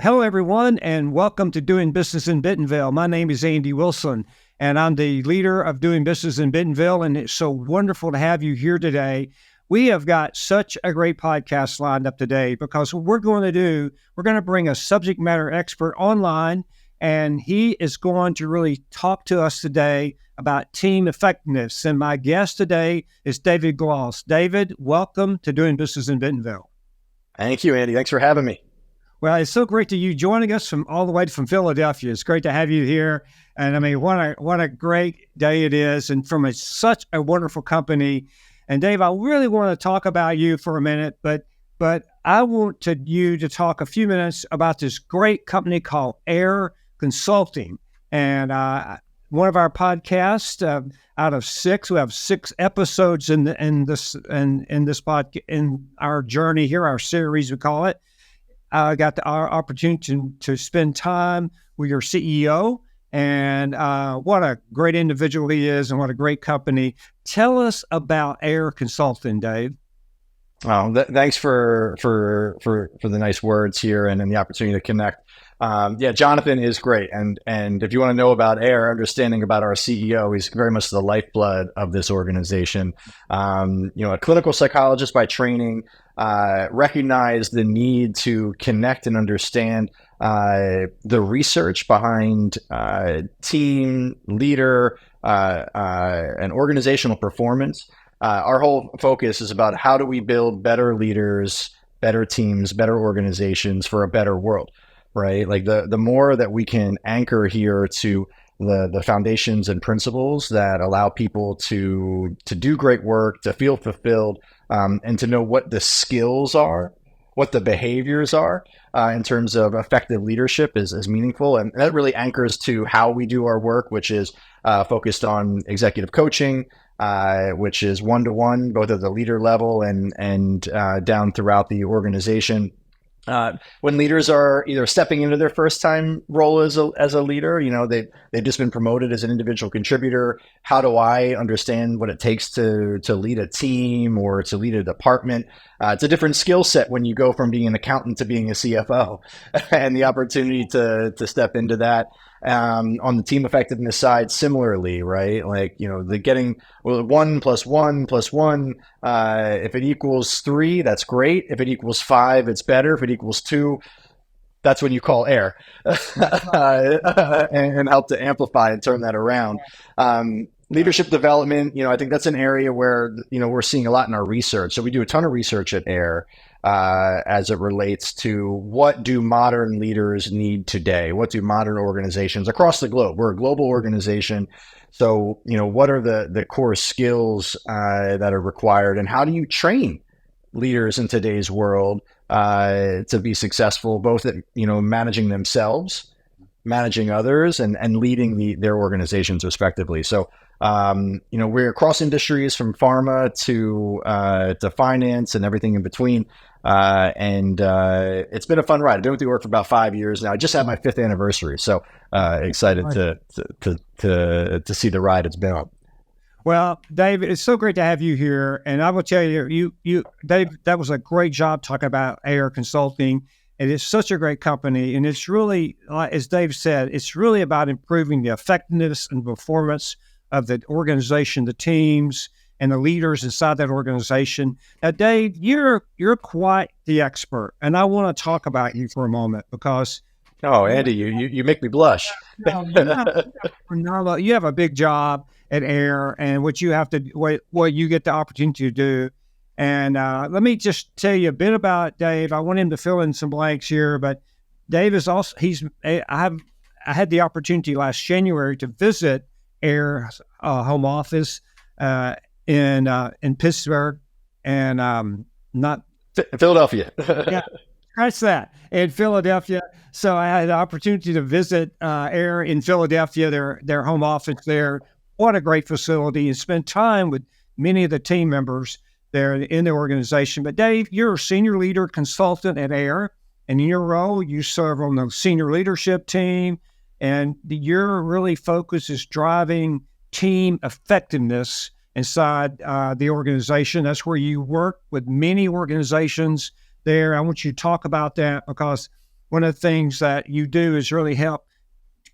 Hello, everyone, and welcome to Doing Business in Bentonville. My name is Andy Wilson, and I'm the leader of Doing Business in Bentonville, and it's so wonderful to have you here today. We have got such a great podcast lined up today because what we're going to bring a subject matter expert online, and he is going to really talk to us today about team effectiveness. And my guest today is David Gloss. David, welcome to Doing Business in Bentonville. Thank you, Andy. Thanks for having me. Well, it's so great to you joining us from all the way from Philadelphia. It's great to have you here. And I mean, what a great day it is, and from such a wonderful company. And Dave, I really want to talk about you for a minute, but I want you to talk a few minutes about this great company called AIIR Consulting. And one of our podcasts, out of 6, we have 6 episodes in this podcast, in our journey here, our series we call it. I got our opportunity to spend time with your CEO, and what a great individual he is, and what a great company. Tell us about AIIR Consulting, Dave. Oh, thanks for the nice words here and the opportunity to connect. Jonathan is great, and if you want to know about AIIR, understanding about our CEO, he's very much the lifeblood of this organization. A clinical psychologist by training, recognized the need to connect and understand the research behind team, leader, and organizational performance. Our whole focus is about how do we build better leaders, better teams, better organizations for a better world, right? Like the more that we can anchor here to the foundations and principles that allow people to do great work, to feel fulfilled, and to know what the skills are, what the behaviors are in terms of effective leadership is meaningful. And that really anchors to how we do our work, which is focused on executive coaching, which is one-to-one, both at the leader level and down throughout the organization. When leaders are either stepping into their first time role as a leader, they've just been promoted as an individual contributor. How do I understand what it takes to lead a team or to lead a department? It's a different skill set when you go from being an accountant to being a CFO, and the opportunity to step into that. On the team effectiveness side, similarly, right? Like, the getting 1 + 1 + 1, if it equals 3, that's great. If it equals 5, it's better. If it equals 2, that's when you call AIIR and help to amplify and turn that around. Leadership development, I think that's an area where, we're seeing a lot in our research. So we do a ton of research at AIIR as it relates to what do modern leaders need today? What do modern organizations across the globe? We're a global organization. So, what are the core skills that are required, and how do you train leaders in today's world to be successful, both at, managing themselves, managing others, and leading their organizations respectively. So, we're across industries from pharma to finance and everything in between. And it's been a fun ride. I've been with the org for about 5 years now. I just had my 5th anniversary, so excited to see the ride it's been on. Well, Dave, it's so great to have you here. And I will tell you, Dave, that was a great job talking about AIIR Consulting. It is such a great company, and it's really, as Dave said, it's really about improving the effectiveness and performance of the organization, the teams, and the leaders inside that organization. Now, Dave, you're quite the expert, and I want to talk about you for a moment because. Oh, Andy, you make me blush. You have a big job at AIIR, and what you get the opportunity to do. And let me just tell you a bit about Dave. I want him to fill in some blanks here, but Dave is also I had the opportunity last January to visit AIIR's home office in Pittsburgh, and not Philadelphia. Yeah, that's that, in Philadelphia. So I had the opportunity to visit AIIR in Philadelphia, their home office there. What a great facility, and spend time with many of the team members there in the organization. But Dave, you're a senior leader consultant at AIIR, and in your role, you serve on the senior leadership team, and your really focus is driving team effectiveness inside the organization. That's where you work with many organizations there. I want you to talk about that because one of the things that you do is really help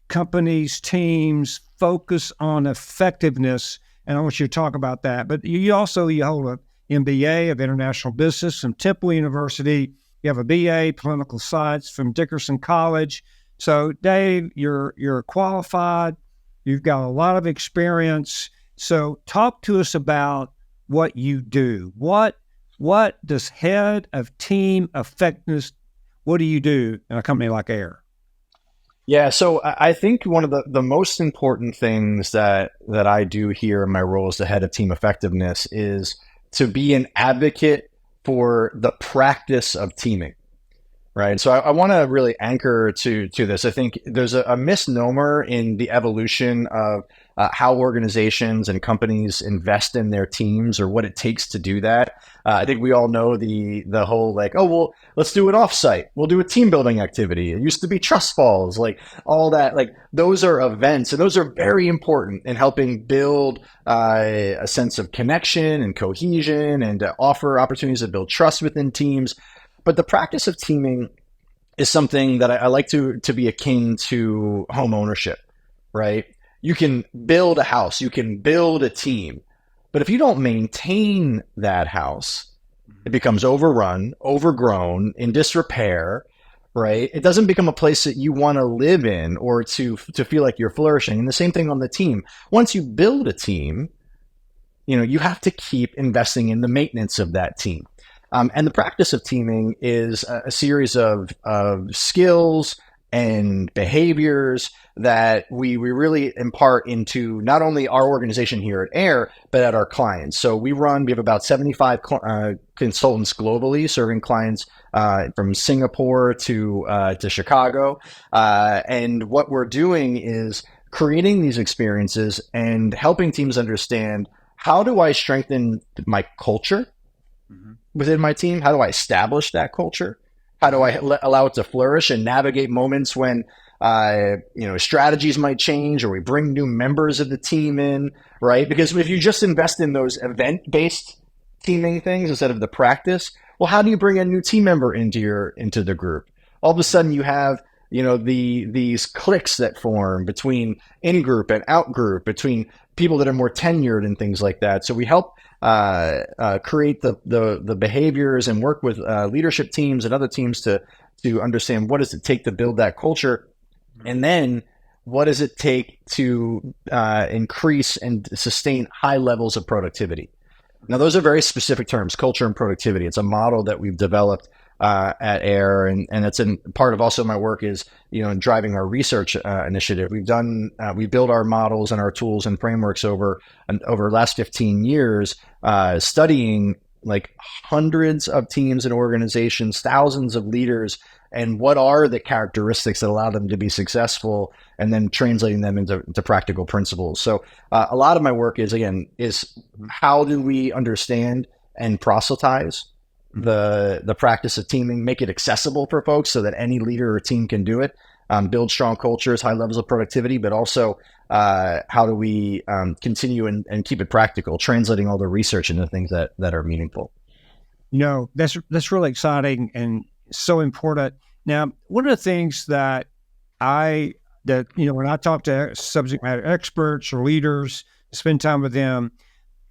companies, teams focus on effectiveness. And I want you to talk about that. But you hold an MBA of International Business from Temple University. You have a BA Political Science from Dickerson College. So, Dave, you're qualified. You've got a lot of experience. So, talk to us about what you do. What does head of team effectiveness? What do you do in a company like AIIR? Yeah, so I think one of the most important things that I do here in my role as the head of team effectiveness is to be an advocate for the practice of teaming, right? So I want to really anchor to this. I think there's a misnomer in the evolution of how organizations and companies invest in their teams or what it takes to do that. I think we all know the whole like, oh, well, let's do it offsite. We'll do a team building activity. It used to be trust falls, like all that. Like those are events, and those are very important in helping build a sense of connection and cohesion and offer opportunities to build trust within teams. But the practice of teaming is something that I like to be akin to home ownership, right? You can build a house, you can build a team, but if you don't maintain that house, it becomes overrun, overgrown, in disrepair, right? It doesn't become a place that you want to live in or to feel like you're flourishing. And the same thing on the team. Once you build a team, you have to keep investing in the maintenance of that team. And the practice of teaming is a series of skills and behaviors that we really impart into not only our organization here at AIIR, but at our clients. So we have about 75 consultants globally serving clients from Singapore to Chicago. And what we're doing is creating these experiences and helping teams understand, how do I strengthen my culture within my team? How do I establish that culture? How do I allow it to flourish and navigate moments when strategies might change or we bring new members of the team in, right? Because if you just invest in those event-based teaming things instead of the practice, well, how do you bring a new team member into the group? All of a sudden you have these cliques that form between in-group and out-group, between people that are more tenured and things like that. So we help create the behaviors and work with leadership teams and other teams to understand, what does it take to build that culture, and then what does it take to increase and sustain high levels of productivity. Now, those are very specific terms, culture and productivity. It's a model that we've developed at AIIR, and it's part of also my work is in driving our research initiative. We build our models and our tools and frameworks over the last 15 years, studying like hundreds of teams and organizations, thousands of leaders, and what are the characteristics that allow them to be successful, and then translating them into practical principles. So a lot of my work is how do we understand and proselytize the practice of teaming, make it accessible for folks so that any leader or team can do it, build strong cultures, high levels of productivity, but also how do we continue and keep it practical, translating all the research into things that are meaningful. That's really exciting and so important. Now, one of the things that when I talk to subject matter experts or leaders, spend time with them,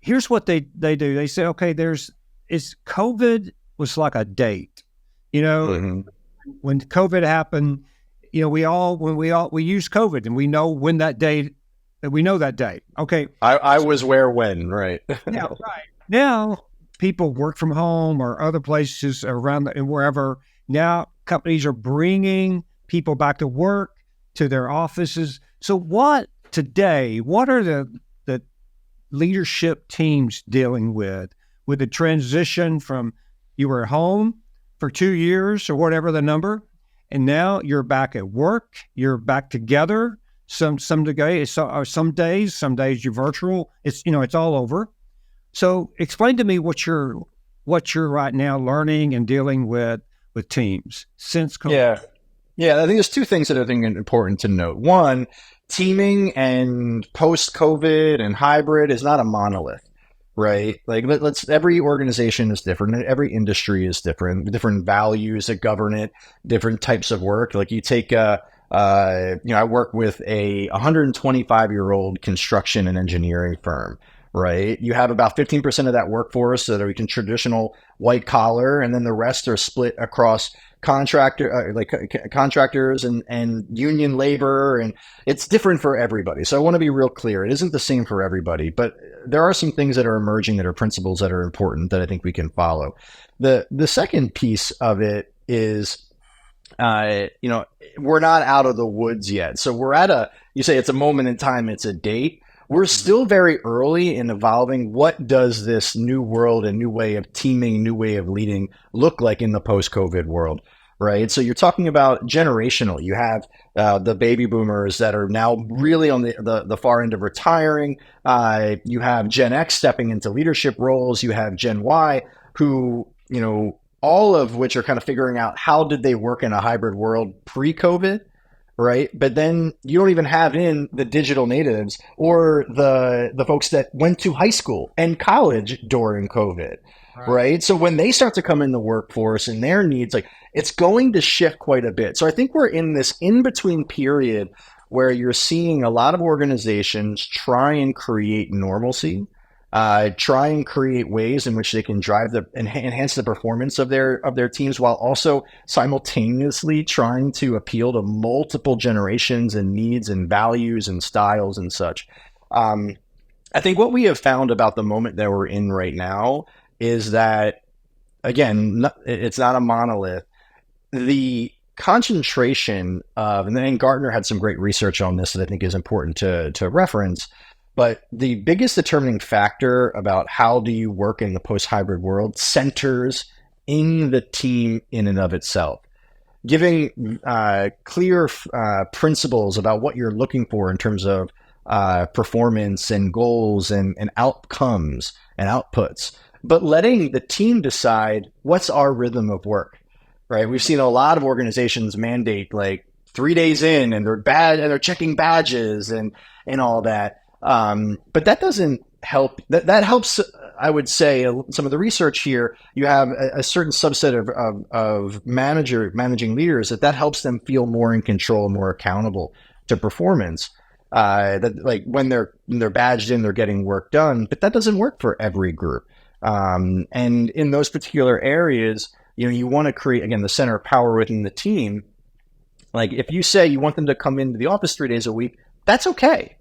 here's what they do. They say, okay, COVID was like a date, when COVID happened, we use COVID and we know when that date, we know that date. Okay. I was where, when, right. Yeah, right. Now people work from home or other places around and wherever. Now companies are bringing people back to work, to their offices. So what are the leadership teams dealing with the transition from you were at home for 2 years or whatever the number, and now you're back at work, you're back together. Some days you're virtual. It's all over. So explain to me what you're right now learning and dealing with teams since COVID. Yeah. I think there's two things that I think are important to note. One, teaming and post-COVID and hybrid is not a monolith, right? Like let's every organization is different, and every industry is different values that govern it, different types of work. Like you take I work with a 125-year-old construction and engineering firm, right? You have about 15% of that workforce that are traditional white collar, and then the rest are split across contractors and union labor, and it's different for everybody. So I want to be real clear. It isn't the same for everybody, but there are some things that are emerging that are principles that are important that I think we can follow. The second piece of it is we're not out of the woods yet. So we're you say it's a moment in time, it's a date. We're still very early in evolving. What does this new world and new way of teaming, new way of leading look like in the post-COVID world, right? So you're talking about generational. You have the baby boomers that are now really on the far end of retiring. You have Gen X stepping into leadership roles. You have Gen Y who, all of which are kind of figuring out how did they work in a hybrid world pre-COVID, right? But then you don't even have in the digital natives or the folks that went to high school and college during COVID, right? So when they start to come in the workforce and their needs, like it's going to shift quite a bit. So I think we're in this in-between period where you're seeing a lot of organizations try and create normalcy, try and create ways in which they can drive enhance the performance of their teams, while also simultaneously trying to appeal to multiple generations and needs and values and styles and such. I think what we have found about the moment that we're in right now is that, again, it's not a monolith. The concentration of, and then Gartner had some great research on this that I think is important to reference. But the biggest determining factor about how do you work in the post-hybrid world centers in the team in and of itself. Giving clear principles about what you're looking for in terms of performance and goals and outcomes and outputs, but letting the team decide what's our rhythm of work, right? We've seen a lot of organizations mandate like 3 days in and they're checking badges and all that. But that doesn't help. That helps, I would say, some of the research here. You have a certain subset of managing leaders that helps them feel more in control, more accountable to performance. That like when they're badged in, they're getting work done. But that doesn't work for every group. And in those particular areas, you want to create, again, the center of power within the team. Like if you say you want them to come into the office 3 days a week, that's okay.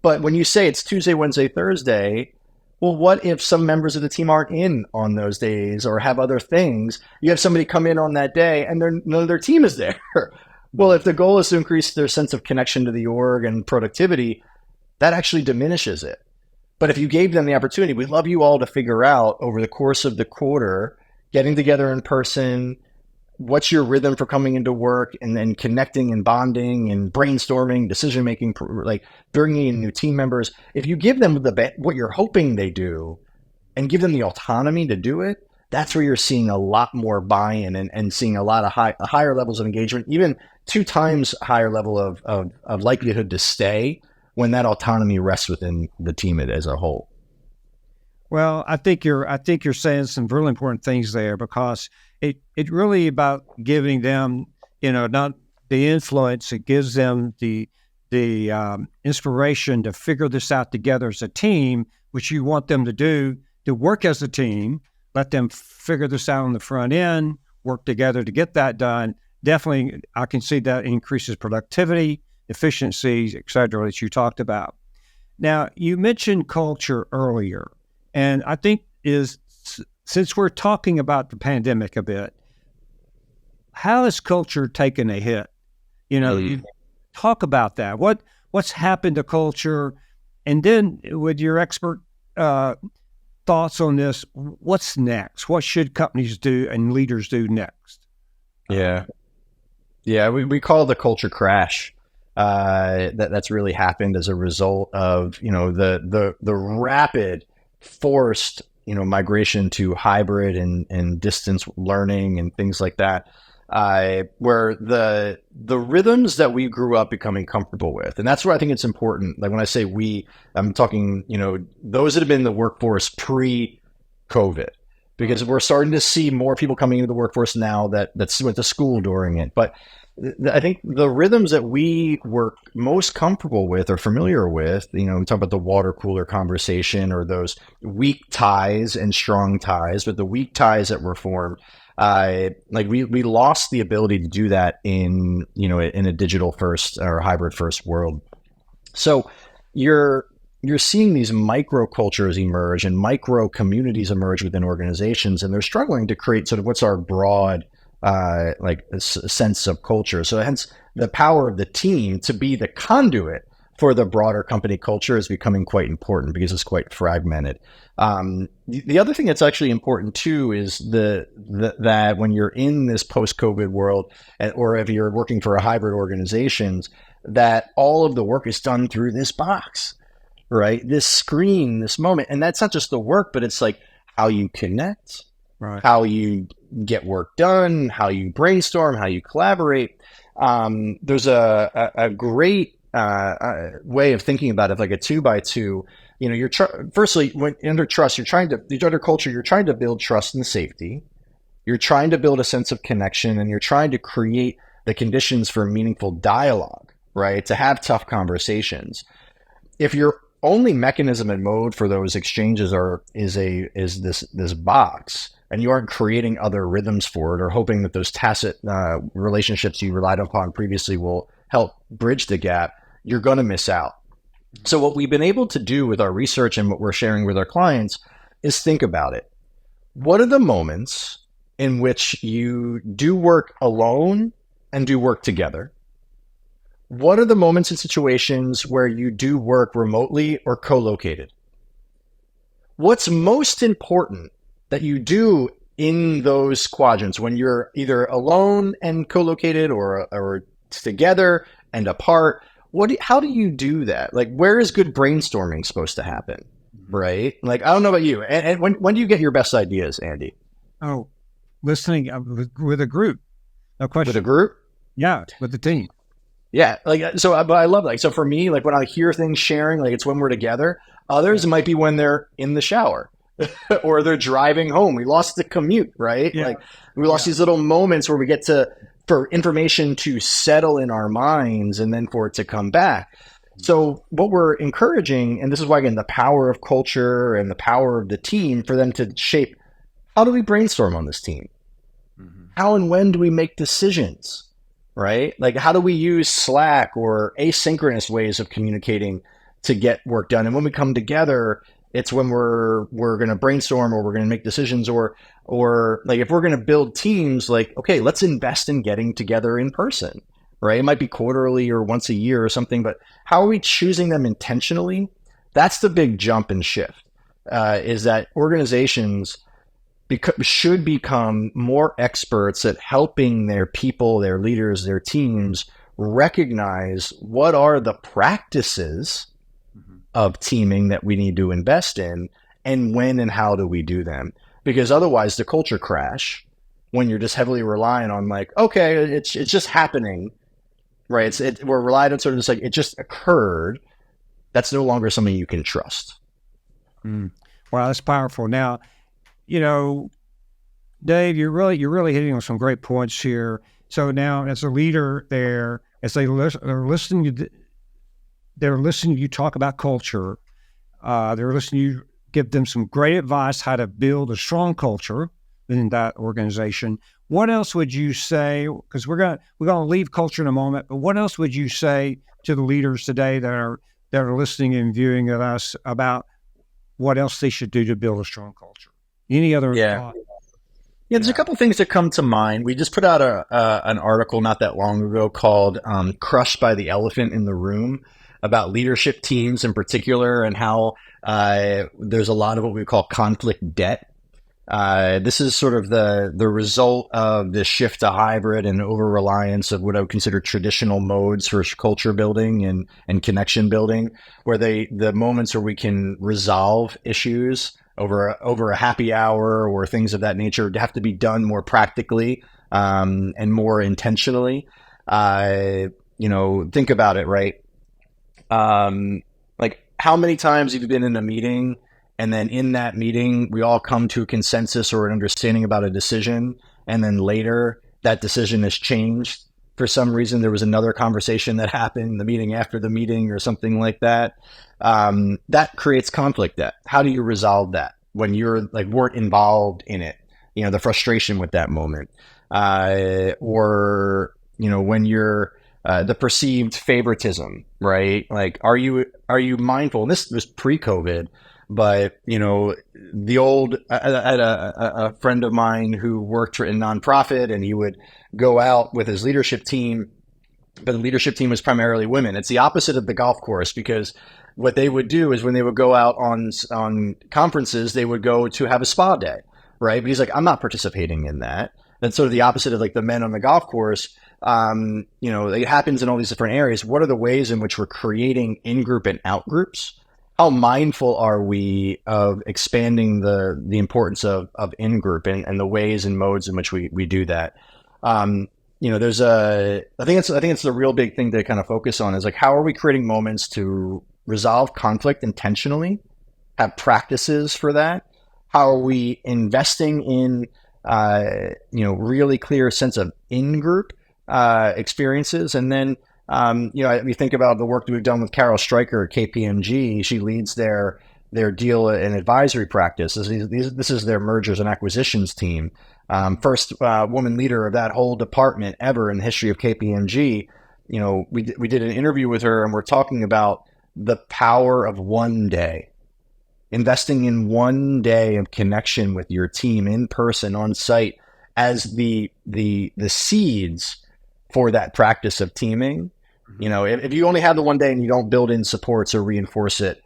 But when you say it's Tuesday, Wednesday, Thursday, well, what if some members of the team aren't in on those days or have other things? You have somebody come in on that day and none of their team is there. Well, if the goal is to increase their sense of connection to the org and productivity, that actually diminishes it. But if you gave them the opportunity, we'd love you all to figure out over the course of the quarter, getting together in person, what's your rhythm for coming into work, and then connecting and bonding and brainstorming, decision making, like bringing in new team members. If you give them what you're hoping they do and give them the autonomy to do it, that's where you're seeing a lot more buy-in and seeing a lot of higher levels of engagement, even 2 times higher level of likelihood to stay when that autonomy rests within the team as a whole. Well, I think you're saying some really important things there, because it really about giving them, not the influence. It gives them the inspiration to figure this out together as a team, which you want them to do, to work as a team. Let them figure this out on the front end, work together to get that done. Definitely, I can see that increases productivity, efficiencies, et cetera, that you talked about. Now, you mentioned culture earlier, and I think since we're talking about the pandemic a bit, how has culture taken a hit? You talk about that. What's happened to culture? And then with your expert thoughts on this, what's next? What should companies do and leaders do next? Yeah. We call it the culture crash. That's really happened as a result of, the rapid forced, migration to hybrid and distance learning and things like that. where the rhythms that we grew up becoming comfortable with, and that's where I think it's important. Like when I say we, I'm talking, those that have been in the workforce pre-COVID, because we're starting to see more people coming into the workforce now that went to school during it. But I think the rhythms that we were most comfortable with or familiar with, we talk about the water cooler conversation or those weak ties and strong ties, but the weak ties that were formed, we lost the ability to do that in a digital first or hybrid first world. So you're seeing these micro cultures emerge and micro communities emerge within organizations, and they're struggling to create sort of what's our broad sense of culture. So hence the power of the team to be the conduit for the broader company culture is becoming quite important because it's quite fragmented. The other thing that's actually important too is that when you're in this post-COVID world, or if you're working for a hybrid organizations, that all of the work is done through this box, right? This screen, this moment. And that's not just the work, but it's like how you connect, right? How you get work done, how you brainstorm, how you collaborate. There's a great way of thinking about it, like a 2x2. Firstly, when under trust, under culture, you're trying to build trust and safety. You're trying to build a sense of connection, and you're trying to create the conditions for meaningful dialogue, right? To have tough conversations. If your only mechanism and mode for those exchanges is this box, and you aren't creating other rhythms for it or hoping that those tacit relationships you relied upon previously will help bridge the gap, you're going to miss out. So what we've been able to do with our research and what we're sharing with our clients is think about it. What are the moments in which you do work alone and do work together? What are the moments and situations where you do work remotely or co-located? What's most important that you do in those quadrants when you're either alone and co-located or together and apart? How do you do that? Like, where is good brainstorming supposed to happen? Right? Like, I don't know about you. And when do you get your best ideas, Andy? Oh, listening with a group. No question. With a group? Yeah, with the team. Yeah, but I love that. So for me, like when I hear things sharing, like it's when we're together. Others, it might be when they're in the shower or they're driving home. We lost the commute, right? Yeah. Like we lost these little moments where we get for information to settle in our minds and then for it to come back. So what we're encouraging, and this is why, again, the power of culture and the power of the team for them to shape, how do we brainstorm on this team? Mm-hmm. How and when do we make decisions? Right? Like, how do we use Slack or asynchronous ways of communicating to get work done? And when we come together, it's when we're going to brainstorm or we're going to make decisions or like if we're going to build teams, like, okay, let's invest in getting together in person, right? It might be quarterly or once a year or something, but how are we choosing them intentionally? That's the big jump and shift, is that organizations should become more experts at helping their people, their leaders, their teams recognize what are the practices of teaming that we need to invest in and when and how do we do them. Because otherwise the culture crash when you're just heavily relying on like, okay, it's just happening, right? We're relying on sort of just like, it just occurred. That's no longer something you can trust. Wow, that's powerful. Now, Dave, you're really hitting on some great points here. So now, as a leader there, as they're listening to you talk about culture. They're listening to you give them some great advice how to build a strong culture in that organization. What else would you say? Because we're gonna leave culture in a moment. But what else would you say to the leaders today that are listening and viewing at us about what else they should do to build a strong culture? Any other thought? Yeah, there's a couple of things that come to mind. We just put out an article not that long ago called "Crushed by the Elephant in the Room" about leadership teams in particular and how there's a lot of what we call conflict debt. This is sort of the result of the shift to hybrid and over-reliance of what I would consider traditional modes for culture building and connection building, where the moments where we can resolve issues over a happy hour or things of that nature have to be done more practically and more intentionally. Think about it, right? Like how many times have you been in a meeting and then in that meeting, we all come to a consensus or an understanding about a decision. And then later that decision has changed. For some reason, there was another conversation that happened in the meeting after the meeting or something like that. That creates conflict. How do you resolve that when you're like weren't involved in it? The frustration with that moment, or when you're the perceived favoritism, right? Like, are you mindful? And this was pre-COVID, but the old. I had a friend of mine who worked in nonprofit, and he would go out with his leadership team, but the leadership team was primarily women. It's the opposite of the golf course, because what they would do is when they would go out on conferences, they would go to have a spa day, right? But he's like, I'm not participating in that. That's sort of the opposite of like the men on the golf course. It happens in all these different areas. What are the ways in which we're creating in-group and out-groups? How mindful are we of expanding the importance of in-group and the ways and modes in which we do that? I think it's the real big thing to kind of focus on is like, how are we creating moments to resolve conflict intentionally, have practices for that? How are we investing in, really clear sense of in-group experiences? And then, we think about the work that we've done with Carol Stryker at KPMG. She leads their deal and advisory practice. This is their mergers and acquisitions team. First woman leader of that whole department ever in the history of KPMG. We did an interview with her, and we're talking about the power of one day, investing in one day of connection with your team in person on site as the seeds for that practice of teaming. If you only have the one day and you don't build in supports or reinforce it,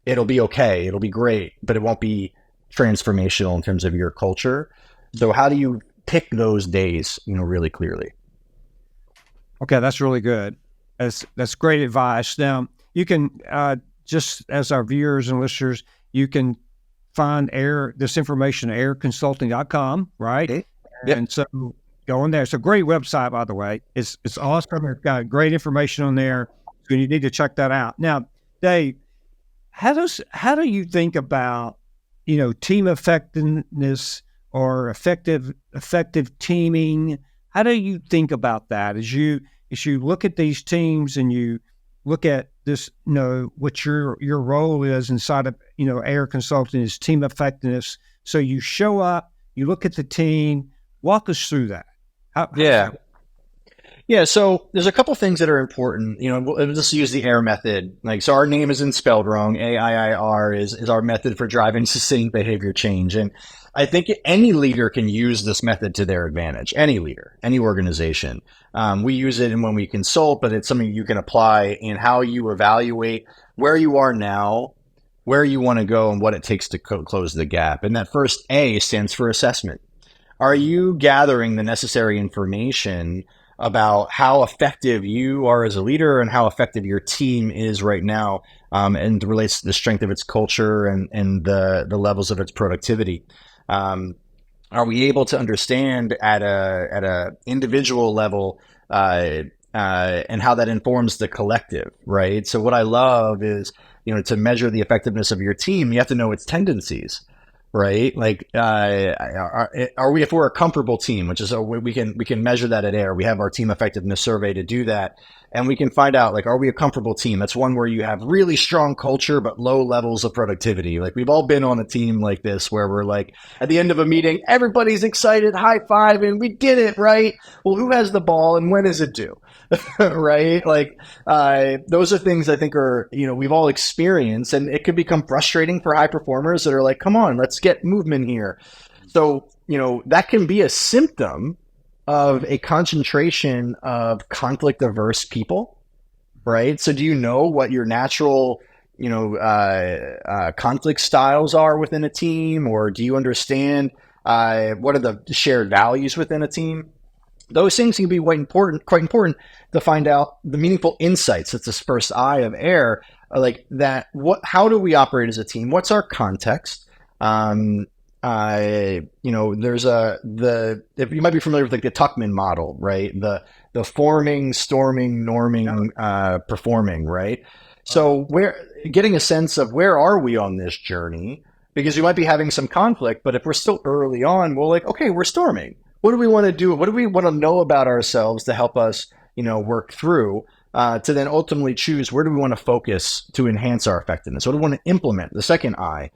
it'll be okay. It'll be great, but it won't be transformational in terms of your culture. So how do you pick those days, really clearly? Okay, that's really good. That's great advice. Now, you can, just as our viewers and listeners, you can find this information at airconsulting.com, right? Okay. Yep. And so go on there. It's a great website, by the way. It's awesome. It's got great information on there. So you need to check that out. Now, Dave, how do you think about, team effectiveness or effective teaming? How do you think about that as you look at these teams and you look at this, what your role is inside of, AIIR Consulting is team effectiveness. So you show up, you look at the team, walk us through that. Yeah. So there's a couple things that are important. We'll just use the AIR method. So our name isn't spelled wrong. AIIR is our method for driving sustained behavior change. And I think any leader can use this method to their advantage. Any leader, any organization. We use it when we consult, but it's something you can apply in how you evaluate where you are now, where you want to go, and what it takes to close the gap. And that first A stands for assessment. Are you gathering the necessary information about how effective you are as a leader and how effective your team is right now, and relates to the strength of its culture and the levels of its productivity? Are we able to understand at a individual level and how that informs the collective, right? So what I love is, to measure the effectiveness of your team, you have to know its tendencies, right? Like, if we're a comfortable team, which is we can measure that at AIR. We have our team effectiveness survey to do that. And we can find out, are we a comfortable team? That's one where you have really strong culture, but low levels of productivity. We've all been on a team like this where we're at the end of a meeting, everybody's excited, high five, and we did it, right? Well, who has the ball and when is it due? Right? Those are things I think are, we've all experienced, and it can become frustrating for high performers that are come on, let's get movement here. So, that can be a symptom of a concentration of conflict averse people, right? So do you know what your natural, conflict styles are within a team, or do you understand what are the shared values within a team? Those things can be quite important to find out the meaningful insights. That's this first I of AIR, how do we operate as a team? What's our context? there's if you might be familiar with like the Tuckman model, right? The forming, storming, norming, performing, right? So where getting a sense of where are we on this journey, because we might be having some conflict, but if we're still early on, we're like, okay, we're storming. What do we want to do? What do we want to know about ourselves to help us, work through? To then ultimately choose where do we want to focus to enhance our effectiveness? What do we want to implement? The second I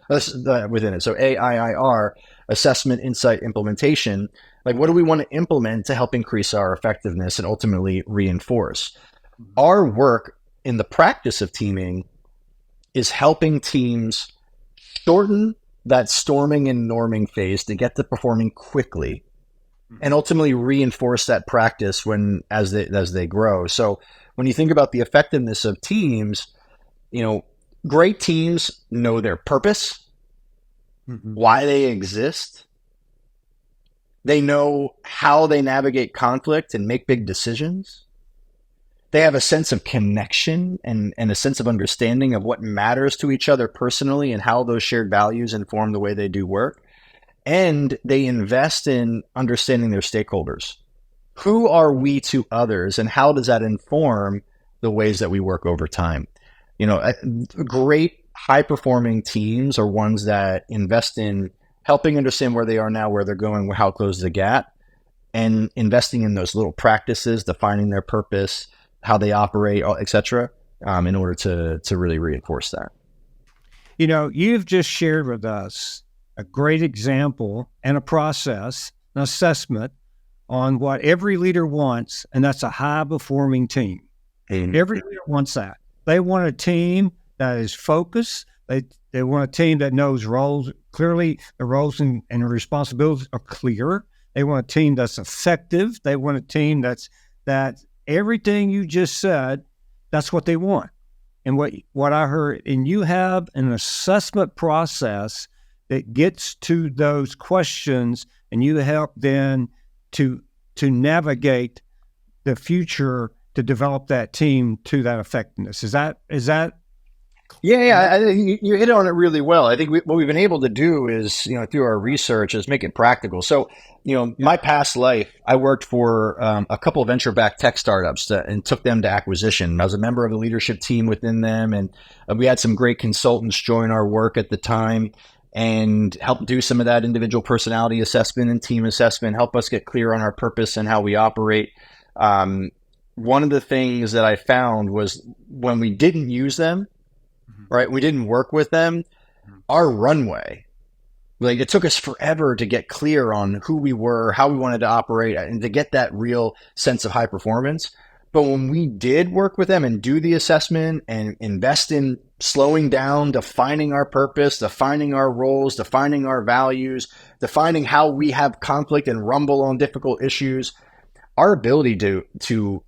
within it. So AIIR, assessment, insight, implementation. Like, what do we want to implement to help increase our effectiveness and ultimately reinforce? Our work in the practice of teaming is helping teams shorten that storming and norming phase to get to performing quickly and ultimately reinforce that practice as they grow. So when you think about the effectiveness of teams, great teams know their purpose, why they exist. They know how they navigate conflict and make big decisions. They have a sense of connection and a sense of understanding of what matters to each other personally and how those shared values inform the way they do work. And they invest in understanding their stakeholders. Who are we to others, and how does that inform the ways that we work over time? Great high-performing teams are ones that invest in helping understand where they are now, where they're going, how to close the gap, and investing in those little practices, defining their purpose, how they operate, etc., in order to really reinforce that. You've just shared with us a great example and a process, an assessment on what every leader wants, and that's a high-performing team. Every leader wants that. They want a team that is focused. They want a team that knows roles clearly. The roles and responsibilities are clear. They want a team that's effective. They want a team that everything you just said, that's what they want. And what I heard, and you have an assessment process that gets to those questions, and you help then to navigate the future to develop that team to that effectiveness. Is that? Yeah. I think you hit on it really well. I think what we've been able to do is, through our research, is make it practical. So, my past life, I worked for a couple of venture-backed tech startups and took them to acquisition. I was a member of the leadership team within them, and we had some great consultants join our work at the time and help do some of that individual personality assessment and team assessment, help us get clear on our purpose and how we operate. One of the things that I found was when we didn't use them, right, we didn't work with them, our runway, like it took us forever to get clear on who we were, how we wanted to operate, and to get that real sense of high performance. But when we did work with them and do the assessment and invest in slowing down, defining our purpose, defining our roles, defining our values, defining how we have conflict and rumble on difficult issues, our ability to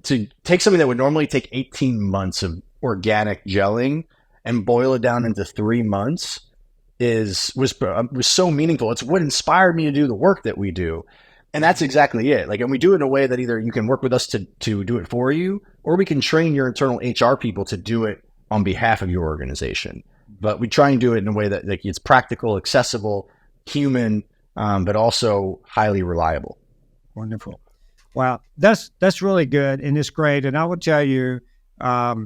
take something that would normally take 18 months of organic gelling and boil it down into 3 months was so meaningful. It's what inspired me to do the work that we do. And that's exactly it. Like, and we do it in a way that either you can work with us to do it for you, or we can train your internal HR people to do it on behalf of your organization. But we try and do it in a way that it's practical, accessible, human, but also highly reliable. Wonderful. Wow. That's really good. And it's great. And I would tell you, I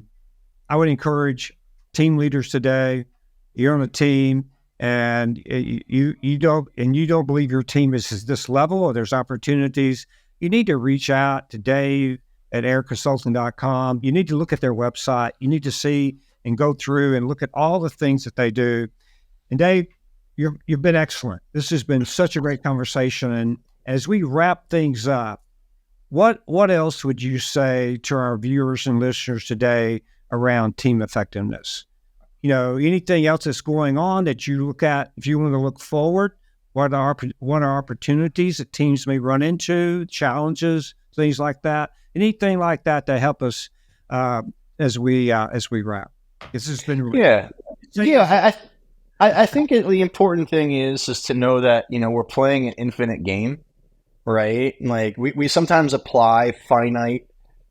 would encourage team leaders today. You're on a team, and you don't believe your team is this level, or there's opportunities. You need to reach out to Dave at airconsulting.com. You need to look at their website. You need to see and go through and look at all the things that they do. And Dave, you've been excellent. This has been such a great conversation. And as we wrap things up, what else would you say to our viewers and listeners today around team effectiveness? Anything else that's going on that you look at, if you want to look forward, what are opportunities that teams may run into, challenges, things like that? Anything like that to help us as we wrap? This has been really I think the important thing is to know that we're playing an infinite game, right? Like we sometimes apply finite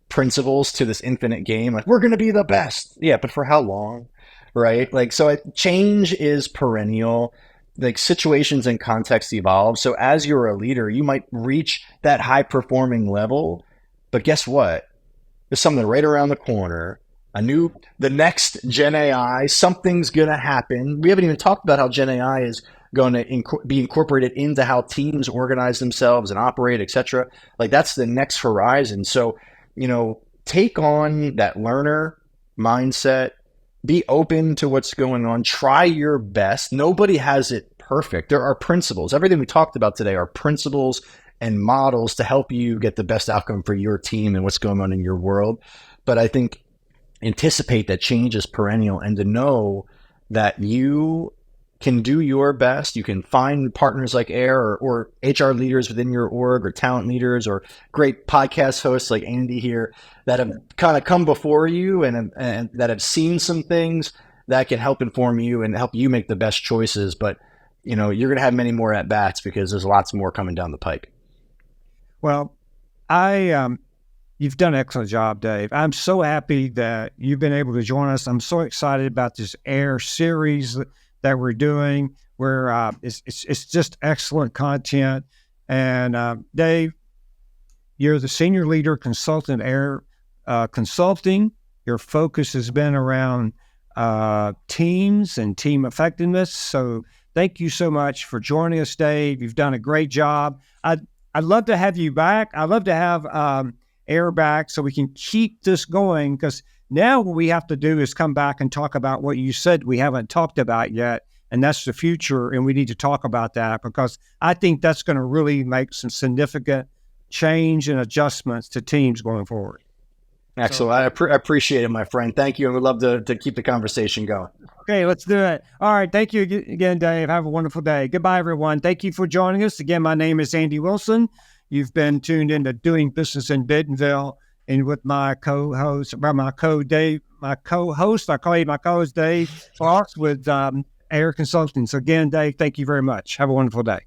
principles to this infinite game. Like, we're going to be the best, yeah, but for how long? Right? Like, so change is perennial. like situations and context evolve. So as you're a leader, you might reach that high performing level, but guess what? There's something right around the corner. The next Gen AI, something's going to happen. We haven't even talked about how Gen AI is going to be incorporated into how teams organize themselves and operate, et cetera. Like that's the next horizon. So, take on that learner mindset, be open to what's going on, try your best. Nobody has it perfect. There are principles. Everything we talked about today are principles and models to help you get the best outcome for your team and what's going on in your world. But I think anticipate that change is perennial and to know that you can do your best. You can find partners like AIIR or HR leaders within your org or talent leaders or great podcast hosts like Andy here that have kind of come before you and that have seen some things that can help inform you and help you make the best choices. But, you're going to have many more at bats because there's lots more coming down the pike. Well, you've done an excellent job, Dave. I'm so happy that you've been able to join us. I'm so excited about this AIR series that we're doing, where it's just excellent content. And Dave, you're the senior leader consultant AIR Consulting. Your focus has been around teams and team effectiveness. So thank you so much for joining us, Dave. You've done a great job. I'd love to have you back. I'd love to have AIR back so we can keep this going, because now what we have to do is come back and talk about what you said we haven't talked about yet, and that's the future, and we need to talk about that because I think that's going to really make some significant change and adjustments to teams going forward. Excellent. I appreciate it, my friend. Thank you, and we'd love to keep the conversation going. Okay, let's do it. All right, thank you again, Dave. Have a wonderful day. Goodbye, everyone. Thank you for joining us. Again, my name is Andy Wilson. You've been tuned into Doing Business in Bentonville, and with my co-host, I call you my co-host Dave Fox with AIR Consulting. So again, Dave, thank you very much. Have a wonderful day.